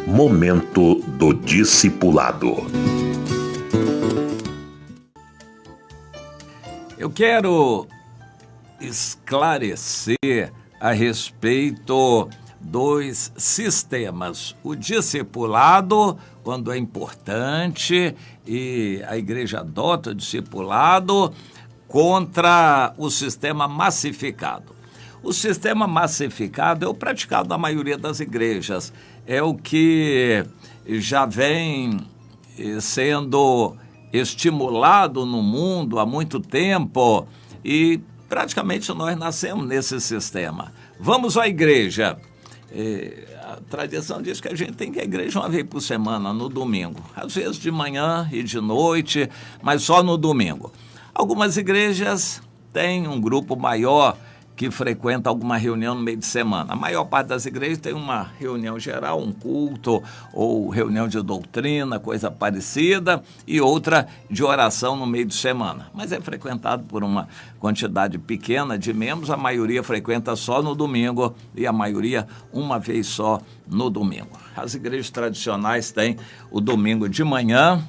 Momento do Discipulado. Eu quero esclarecer a respeito dos sistemas. O discipulado, quando é importante, e a igreja adota o discipulado, contra o sistema massificado. O sistema massificado é o praticado na maioria das igrejas, é o que já vem sendo estimulado no mundo há muito tempo e praticamente nós nascemos nesse sistema. Vamos à igreja. A tradição diz que a gente tem que ir à igreja uma vez por semana, no domingo. Às vezes de manhã e de noite, mas só no domingo. Algumas igrejas têm um grupo maior que frequenta alguma reunião no meio de semana. A maior parte das igrejas tem uma reunião geral, um culto ou reunião de doutrina, coisa parecida, e outra de oração no meio de semana. Mas é frequentado por uma quantidade pequena de membros, a maioria frequenta só no domingo e a maioria uma vez só no domingo. As igrejas tradicionais têm o domingo de manhã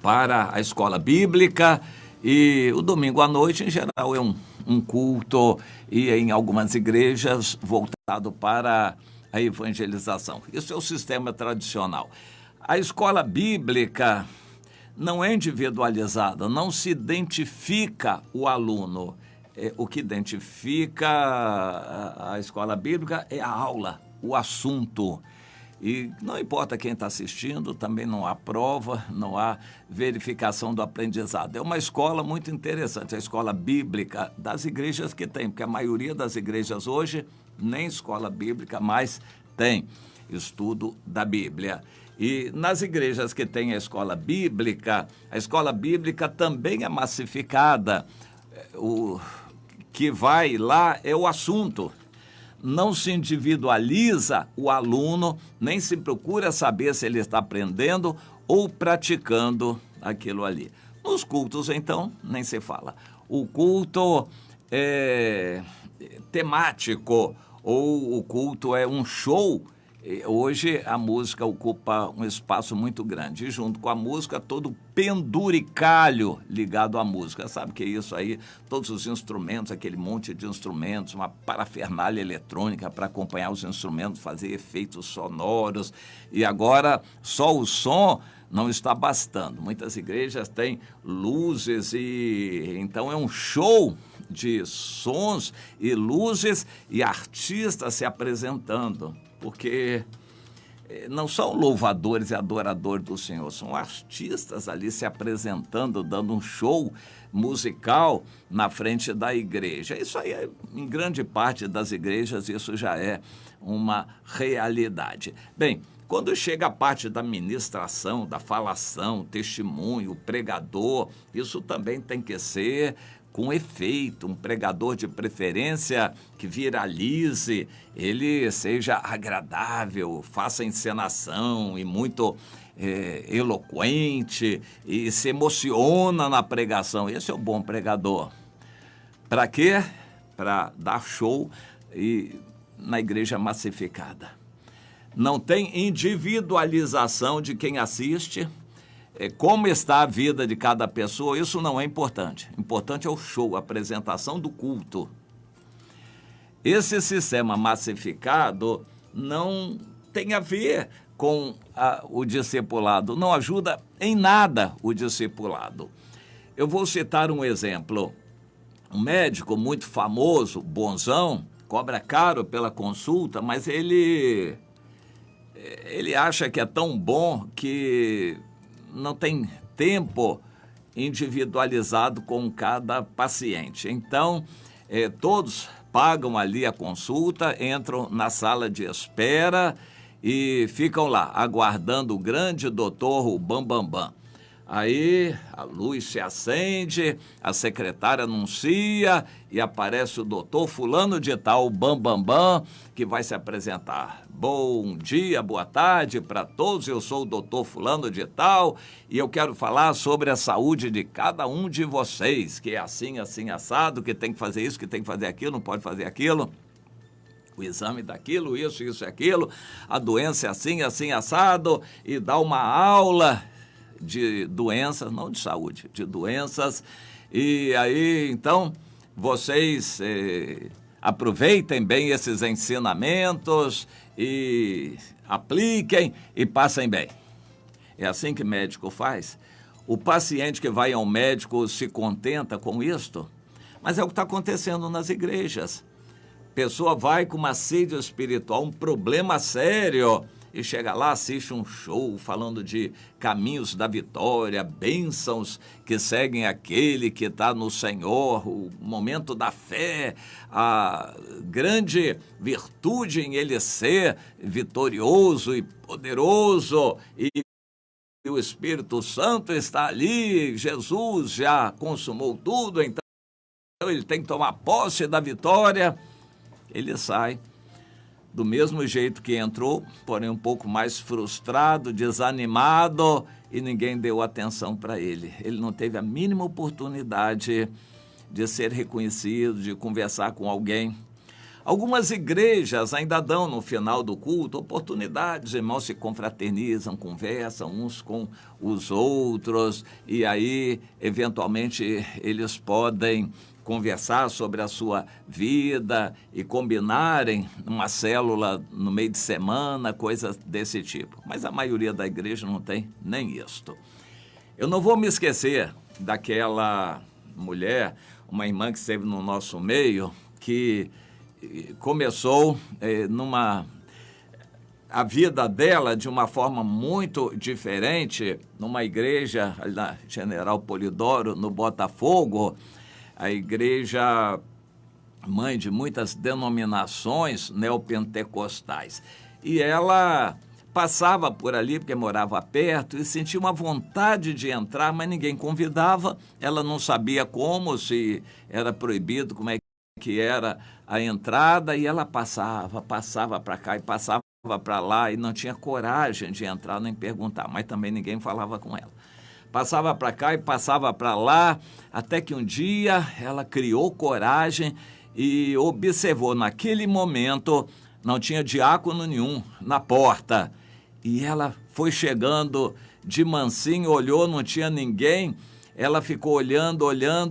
para a escola bíblica e o domingo à noite, em geral, é um culto e em algumas igrejas voltado para a evangelização. Isso é o sistema tradicional. A escola bíblica não é individualizada, não se identifica o aluno. O que identifica a escola bíblica é a aula, o assunto. E não importa quem está assistindo, também não há prova, não há verificação do aprendizado. É uma escola muito interessante, a escola bíblica das igrejas que tem, porque a maioria das igrejas hoje nem escola bíblica mais tem estudo da Bíblia. E nas igrejas que tem a escola bíblica também é massificada. O que vai lá é o assunto. Não se individualiza o aluno, nem se procura saber se ele está aprendendo ou praticando aquilo ali. Nos cultos, então, nem se fala. O culto é temático ou o culto é um show. Hoje a música ocupa um espaço muito grande e junto com a música todo o penduricalho ligado à música. Sabe o que é isso aí? Todos os instrumentos, aquele monte de instrumentos, uma parafernália eletrônica para acompanhar os instrumentos, fazer efeitos sonoros. E agora só o som não está bastando. Muitas igrejas têm luzes e então é um show de sons e luzes e artistas se apresentando. Porque não são louvadores e adoradores do Senhor, são artistas ali se apresentando, dando um show musical na frente da igreja. Isso aí, em grande parte das igrejas, isso já é uma realidade. Bem, quando chega a parte da ministração, da falação, testemunho, o pregador, isso também tem que ser com efeito, um pregador de preferência que viralize, ele seja agradável, faça encenação e muito eloquente e se emociona na pregação. Esse é o bom pregador. Para quê? Para dar show na igreja massificada. Não tem individualização de quem assiste. Como está a vida de cada pessoa, isso não é importante. Importante é o show, a apresentação do culto. Esse sistema massificado não tem a ver com o discipulado, não ajuda em nada o discipulado. Eu vou citar um exemplo. Um médico muito famoso, bonzão, cobra caro pela consulta, mas ele acha que é tão bom que não tem tempo individualizado com cada paciente. Então, todos pagam ali a consulta, entram na sala de espera e ficam lá, aguardando o grande doutor, o Bambambam. Aí a luz se acende, a secretária anuncia e aparece o doutor fulano de tal, o Bambambam, que vai se apresentar. Bom dia, boa tarde para todos, eu sou o doutor fulano de tal e eu quero falar sobre a saúde de cada um de vocês, que é assim, assim, assado, que tem que fazer isso, que tem que fazer aquilo, não pode fazer aquilo. o exame daquilo, isso e aquilo, a doença é assim, assim, assado, e dá uma aula de doenças, não de saúde, de doenças. E aí, então, vocês aproveitem bem esses ensinamentos e apliquem e passem bem. É assim que médico faz. O paciente que vai ao médico se contenta com isto, mas é o que está acontecendo nas igrejas. A pessoa vai com uma sede espiritual, um problema sério, e chega lá, assiste um show falando de caminhos da vitória, bênçãos que seguem aquele que está no Senhor, o momento da fé, a grande virtude em ele ser vitorioso e poderoso, e o Espírito Santo está ali, Jesus já consumou tudo, então ele tem que tomar posse da vitória. Ele sai do mesmo jeito que entrou, porém um pouco mais frustrado, desanimado, e ninguém deu atenção para ele. Ele não teve a mínima oportunidade de ser reconhecido, de conversar com alguém. Algumas igrejas ainda dão no final do culto oportunidades, os irmãos se confraternizam, conversam uns com os outros, e aí, eventualmente, eles podem conversar sobre a sua vida e combinarem uma célula no meio de semana, coisas desse tipo. Mas a maioria da igreja não tem nem isto. Eu não vou me esquecer daquela mulher, uma irmã que esteve no nosso meio, que começou a vida dela de uma forma muito diferente, numa igreja na General Polidoro, no Botafogo, a igreja mãe de muitas denominações neopentecostais. E ela passava por ali, porque morava perto, e sentia uma vontade de entrar, mas ninguém convidava. Ela não sabia como, se era proibido, como é que era a entrada, e ela passava para cá e passava para lá, e não tinha coragem de entrar nem perguntar, mas também ninguém falava com ela. Passava para cá e passava para lá, até que um dia ela criou coragem e observou, naquele momento, não tinha diácono nenhum na porta. E ela foi chegando de mansinho, olhou, não tinha ninguém. Ela ficou olhando,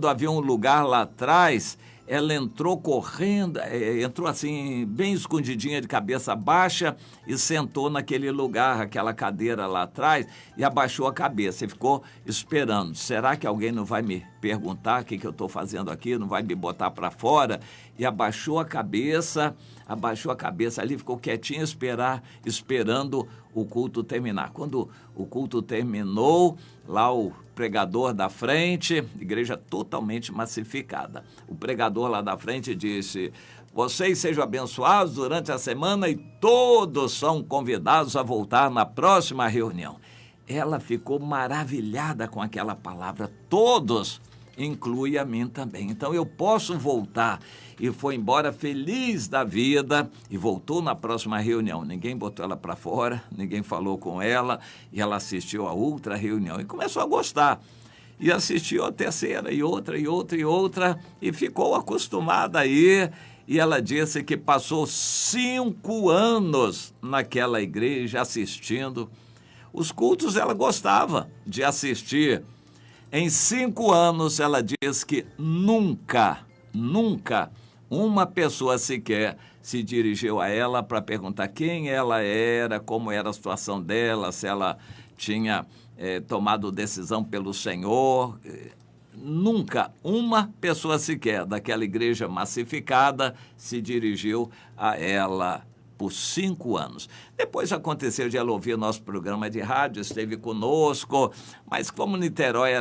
havia um lugar lá atrás. Ela entrou correndo, entrou assim, bem escondidinha, de cabeça baixa, e sentou naquele lugar, aquela cadeira lá atrás, e abaixou a cabeça e ficou esperando. Será que alguém não vai me perguntar o que eu estou fazendo aqui, não vai me botar para fora? E abaixou a cabeça ali, ficou quietinha, esperando o culto terminar. Quando o culto terminou, lá o pregador da frente, igreja totalmente massificada. O pregador lá da frente disse: vocês sejam abençoados durante a semana e todos são convidados a voltar na próxima reunião. Ela ficou maravilhada com aquela palavra, todos, inclui a mim também. Então eu posso voltar. E foi embora feliz da vida e voltou na próxima reunião. Ninguém botou ela para fora, ninguém falou com ela, e ela assistiu a outra reunião e começou a gostar. E assistiu a terceira e outra, e ficou acostumada a ir. E ela disse que passou 5 anos naquela igreja assistindo. Os cultos ela gostava de assistir. Em 5 anos ela diz que nunca uma pessoa sequer se dirigiu a ela para perguntar quem ela era, como era a situação dela, se ela tinha tomado decisão pelo Senhor. Nunca uma pessoa sequer daquela igreja massificada se dirigiu a ela por 5 anos. Depois aconteceu de ela ouvir nosso programa de rádio, esteve conosco, mas como Niterói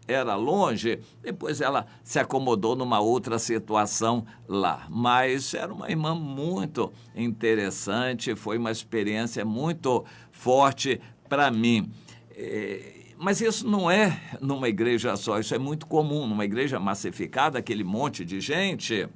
era longe, depois ela se acomodou numa outra situação lá. Mas era uma irmã muito interessante, foi uma experiência muito forte para mim. Mas isso não é numa igreja só, isso é muito comum. Numa igreja massificada, aquele monte de gente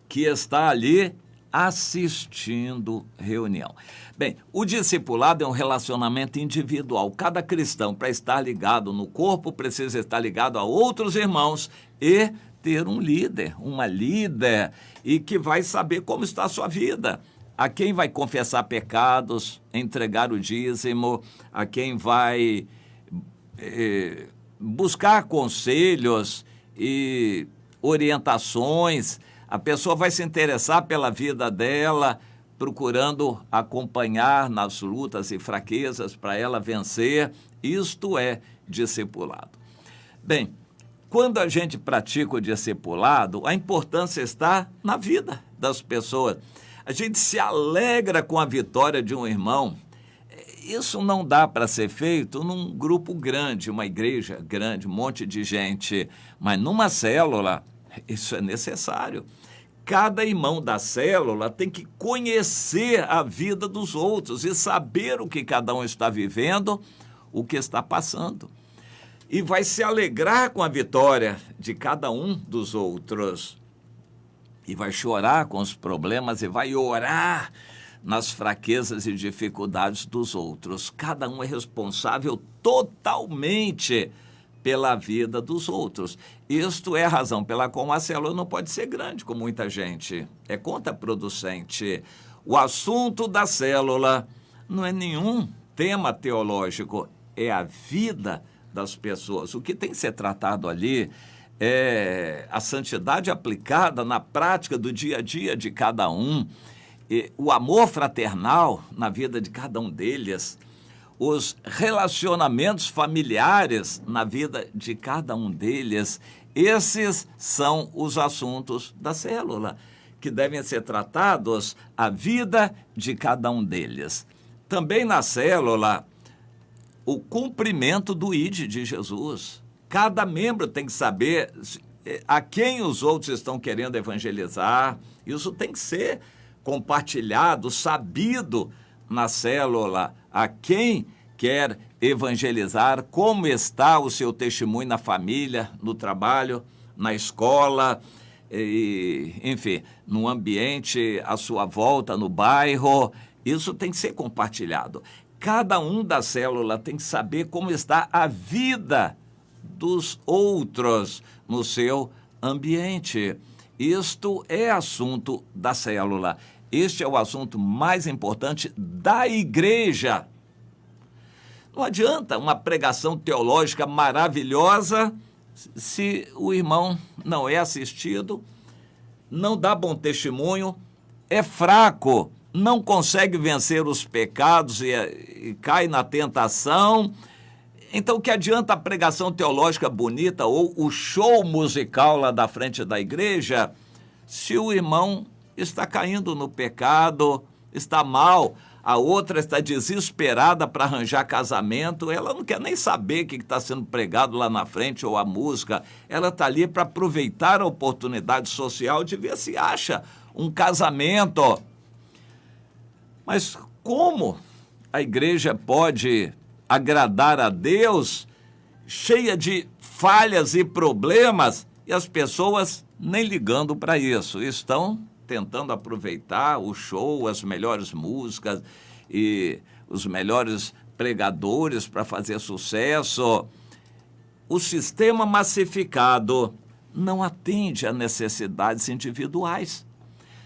que está ali assistindo reunião. Bem, o discipulado é um relacionamento individual. Cada cristão, para estar ligado no corpo, precisa estar ligado a outros irmãos e ter um líder, uma líder, e que vai saber como está a sua vida. A quem vai confessar pecados, entregar o dízimo, a quem vai buscar conselhos e orientações. A pessoa vai se interessar pela vida dela, procurando acompanhar nas lutas e fraquezas para ela vencer. Isto é discipulado. Bem, quando a gente pratica o discipulado, a importância está na vida das pessoas. A gente se alegra com a vitória de um irmão. Isso não dá para ser feito num grupo grande, uma igreja grande, um monte de gente. Mas numa célula, isso é necessário. Cada irmão da célula tem que conhecer a vida dos outros e saber o que cada um está vivendo, o que está passando. E vai se alegrar com a vitória de cada um dos outros. E vai chorar com os problemas e vai orar nas fraquezas e dificuldades dos outros. Cada um é responsável totalmente pela vida dos outros. Isto é a razão pela qual uma célula não pode ser grande com muita gente. É contraproducente. O assunto da célula não é nenhum tema teológico, é a vida das pessoas. O que tem que ser tratado ali é a santidade aplicada na prática do dia a dia de cada um, o amor fraternal na vida de cada um deles, os relacionamentos familiares na vida de cada um deles. Esses são os assuntos da célula, que devem ser tratados a vida de cada um deles. Também na célula, o cumprimento do ID de Jesus. Cada membro tem que saber a quem os outros estão querendo evangelizar. Isso tem que ser compartilhado, sabido na célula, a quem quer evangelizar, como está o seu testemunho na família, no trabalho, na escola, enfim, no ambiente à sua volta, no bairro. Isso tem que ser compartilhado. Cada um da célula tem que saber como está a vida dos outros no seu ambiente. Isto é assunto da célula. Este é o assunto mais importante da igreja. Não adianta uma pregação teológica maravilhosa se o irmão não é assistido, não dá bom testemunho, é fraco, não consegue vencer os pecados e cai na tentação. Então, que adianta a pregação teológica bonita ou o show musical lá da frente da igreja se o irmão está caindo no pecado, está mal, a outra está desesperada para arranjar casamento, ela não quer nem saber o que está sendo pregado lá na frente ou a música, ela está ali para aproveitar a oportunidade social de ver se acha um casamento. Mas como a igreja pode agradar a Deus cheia de falhas e problemas e as pessoas nem ligando para isso? Estão tentando aproveitar o show, as melhores músicas e os melhores pregadores para fazer sucesso. O sistema massificado não atende a necessidades individuais.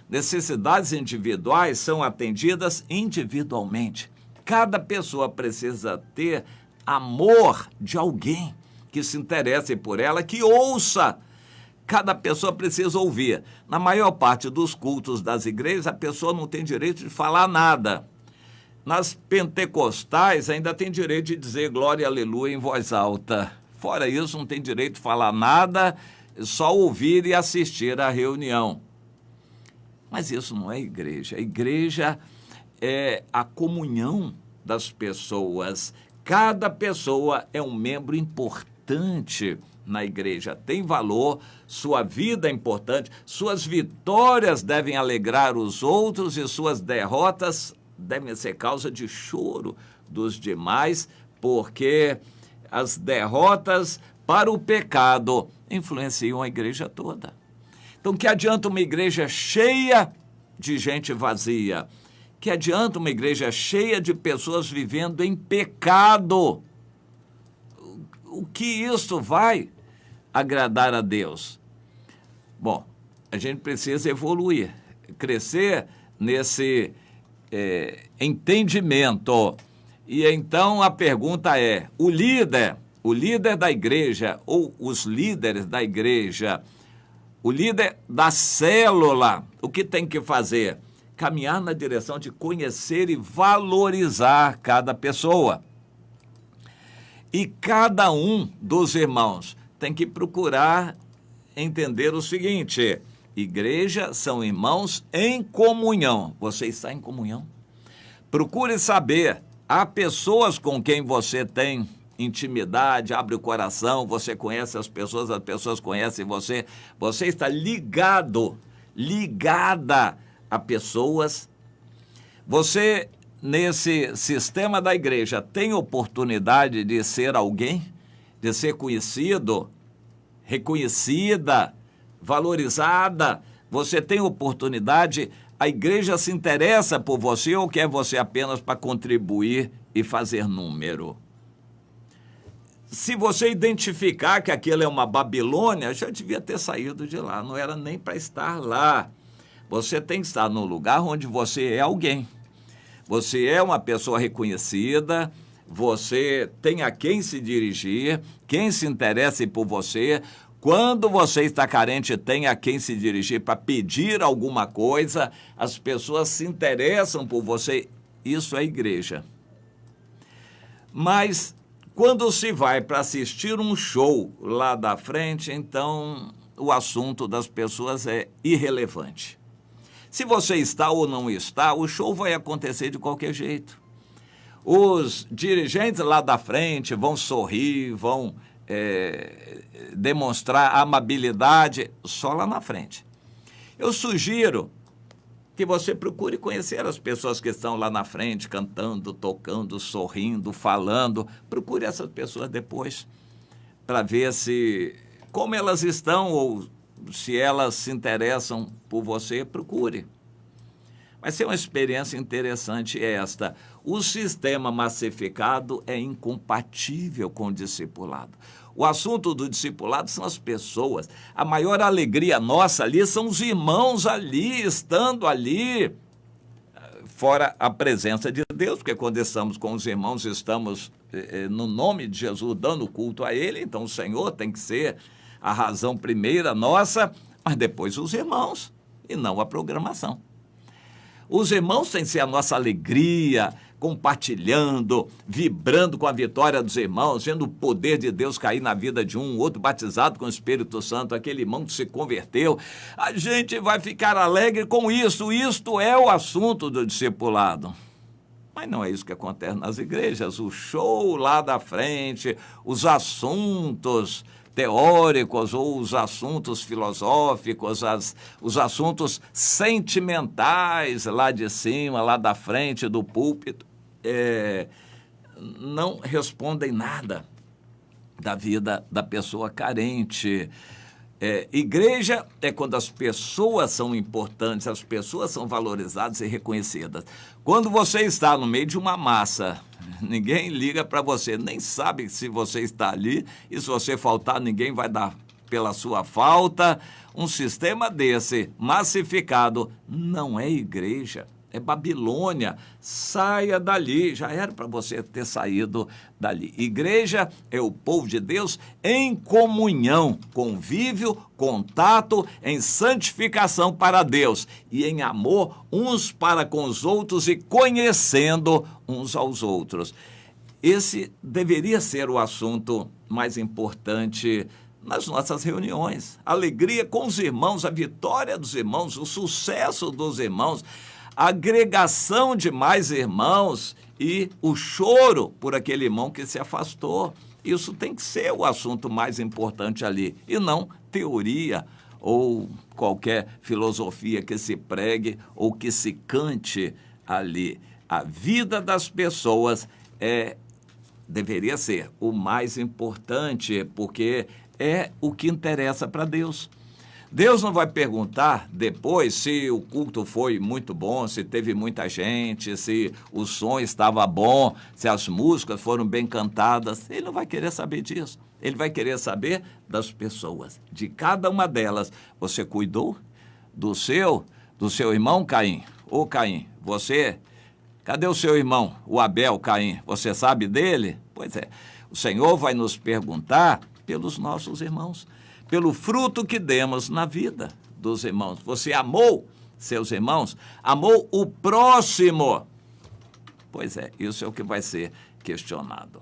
Necessidades individuais são atendidas individualmente. Cada pessoa precisa ter amor de alguém que se interesse por ela, que ouça. Cada pessoa precisa ouvir. Na maior parte dos cultos das igrejas, a pessoa não tem direito de falar nada. Nas pentecostais, ainda tem direito de dizer glória e aleluia em voz alta. Fora isso, não tem direito de falar nada, só ouvir e assistir à reunião. Mas isso não é igreja. A igreja é a comunhão das pessoas. Cada pessoa é um membro importante na igreja, tem valor, sua vida é importante, suas vitórias devem alegrar os outros e suas derrotas devem ser causa de choro dos demais, porque as derrotas para o pecado influenciam a igreja toda. Então, que adianta uma igreja cheia de gente vazia? Que adianta uma igreja cheia de pessoas vivendo em pecado? O que isso vai agradar a Deus? Bom, a gente precisa evoluir, crescer nesse entendimento. E então a pergunta é, o líder da igreja ou os líderes da igreja, o líder da célula, o que tem que fazer? Caminhar na direção de conhecer e valorizar cada pessoa. E cada um dos irmãos tem que procurar entender o seguinte: igreja são irmãos em comunhão. Você está em comunhão? Procure saber, há pessoas com quem você tem intimidade, abre o coração, você conhece as pessoas conhecem você, você está ligada a pessoas. Você, nesse sistema da igreja, tem oportunidade de ser alguém, de ser conhecido, reconhecida, valorizada. Você tem oportunidade, a igreja se interessa por você ou quer você apenas para contribuir e fazer número? Se você identificar que aquilo é uma Babilônia, já devia ter saído de lá, não era nem para estar lá. Você tem que estar num lugar onde você é alguém. Você é uma pessoa reconhecida, você tem a quem se dirigir, quem se interessa por você. Quando você está carente, tem a quem se dirigir para pedir alguma coisa, as pessoas se interessam por você. Isso é igreja. Mas quando se vai para assistir um show lá da frente, então o assunto das pessoas é irrelevante. Se você está ou não está, o show vai acontecer de qualquer jeito. Os dirigentes lá da frente vão sorrir, vão demonstrar amabilidade só lá na frente. Eu sugiro que você procure conhecer as pessoas que estão lá na frente, cantando, tocando, sorrindo, falando. Procure essas pessoas depois, para ver como elas estão ou se elas se interessam por você, procure. Vai ser uma experiência interessante esta. O sistema massificado é incompatível com o discipulado. O assunto do discipulado são as pessoas. A maior alegria nossa ali são os irmãos ali, estando ali, fora a presença de Deus, porque quando estamos com os irmãos, estamos no nome de Jesus dando culto a Ele, então o Senhor tem que ser a razão primeira nossa, mas depois os irmãos, e não a programação. Os irmãos têm que ser a nossa alegria, compartilhando, vibrando com a vitória dos irmãos, vendo o poder de Deus cair na vida de um, outro batizado com o Espírito Santo, aquele irmão que se converteu. A gente vai ficar alegre com isso. Isto é o assunto do discipulado. Mas não é isso que acontece nas igrejas. O show lá da frente, os assuntos teóricos ou os assuntos filosóficos, os assuntos sentimentais lá de cima, lá da frente do púlpito, não respondem nada da vida da pessoa carente. Igreja é quando as pessoas são importantes, as pessoas são valorizadas e reconhecidas. Quando você está no meio de uma massa, ninguém liga para você, nem sabe se você está ali, e se você faltar, ninguém vai dar pela sua falta. Um sistema desse, massificado, não é igreja, é Babilônia. Saia dali, já era para você ter saído dali. Igreja é o povo de Deus em comunhão, convívio, contato, em santificação para Deus e em amor uns para com os outros e conhecendo uns aos outros. Esse deveria ser o assunto mais importante nas nossas reuniões. A alegria com os irmãos, a vitória dos irmãos, o sucesso dos irmãos, a agregação de mais irmãos e o choro por aquele irmão que se afastou. Isso tem que ser o assunto mais importante ali, e não teoria ou qualquer filosofia que se pregue ou que se cante ali. A vida das pessoas deveria ser o mais importante, porque é o que interessa para Deus. Deus não vai perguntar depois se o culto foi muito bom, se teve muita gente, se o som estava bom, se as músicas foram bem cantadas. Ele não vai querer saber disso. Ele vai querer saber das pessoas, de cada uma delas. Você cuidou do seu irmão Caim? Ô Caim, você... Cadê o seu irmão, o Abel, Caim? Você sabe dele? Pois é, o Senhor vai nos perguntar pelos nossos irmãos, pelo fruto que demos na vida dos irmãos. Você amou seus irmãos? Amou o próximo? Pois é, isso é o que vai ser questionado.